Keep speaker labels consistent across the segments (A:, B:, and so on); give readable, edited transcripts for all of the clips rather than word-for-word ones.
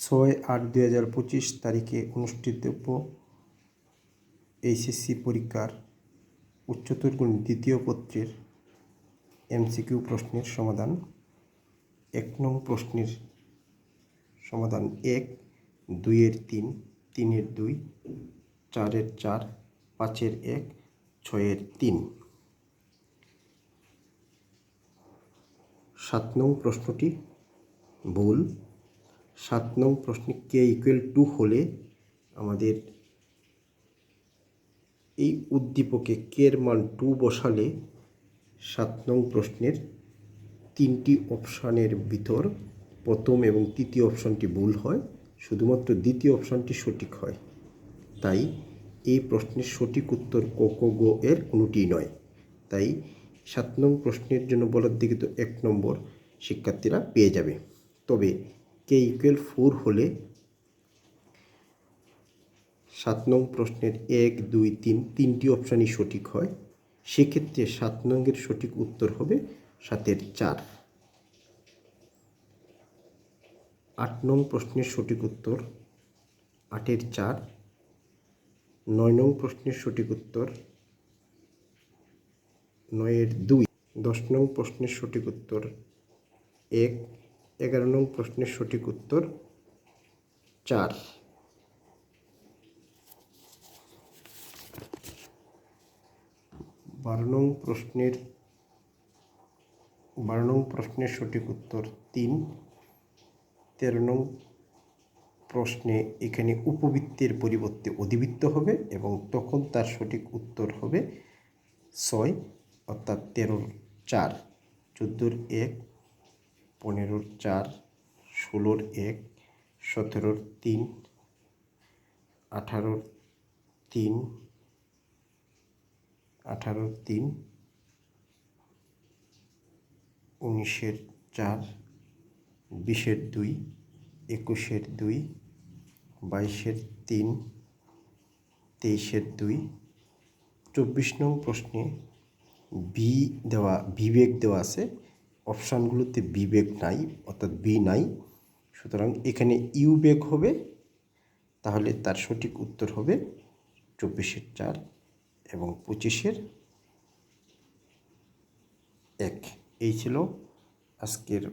A: 6/8/2025 তারিখে অনুষ্ঠিতব্য এইচএসসি পরীক্ষার উচ্চতর গণিত দ্বিতীয় পত্রের এমসিকিউ প্রশ্নের সমাধান। 1 নং প্রশ্নের সমাধান 1, 2-এর 3, 3-এর 2, 4-এর 4, 5-এর 1, 6-এর 3। 7 নং প্রশ্নটি ভুল। 7 নং প্রশ্নে k=2 হলে আমাদের এই উদ্দীপকে k-এর মান 2 বসালে 7 নং প্রশ্নের 3টি অপশানের ভিতর প্রথম এবং তৃতীয় অপশানটি ভুল হয়, শুধুমাত্র দ্বিতীয় অপশানটি সঠিক হয়। তাই এই প্রশ্নের সঠিক উত্তর ক, খ, গ এর কোনোটিই নয়। তাই 7 নং প্রশ্নের জন্য বলার দিকে তো 1 নম্বর শিক্ষার্থীরা পেয়ে যাবে। তবে k=4 হলে 7 নং প্রশ্নের 1, 2, 3 তিনটি অপশানই সঠিক হয়। সেক্ষেত্রে 7 নংয়ের সঠিক উত্তর হবে 7-এর 4। 8 নং প্রশ্নের সঠিক উত্তর 8-এর 4। 9 নং প্রশ্নের সঠিক উত্তর 9-এর 2। 10 নং প্রশ্নের সঠিক উত্তর 1। 11 নং প্রশ্নের সঠিক উত্তর 4। 12 নং প্রশ্নের সঠিক উত্তর 3। 13 নং প্রশ্নে এখানে উপবৃত্তের পরিবর্তে অধিবৃত্ত হবে এবং তখন তার সঠিক উত্তর হবে 6, অর্থাৎ 13-র 4, 14-র 1, 15-র 4, 16-র 1, 17-র 3, 18-র 3, 19-এর 4, 20-এর 2, 21-এর 2, 22-এর 3, 23-এর 2। 24 নং প্রশ্নে বিবেগ দেওয়া আছে, অপশানগুলোতে বিবেগ নাই, অর্থাৎ বি নাই। সুতরাং এখানে ইউ বেগ হবে, তাহলে তার সঠিক উত্তর হবে 24-এর 4 এবং 25-এর 1। এই ছিল আজকের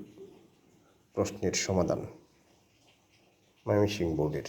A: প্রশ্নের সমাধান ময়মনসিংহ বোর্ডের।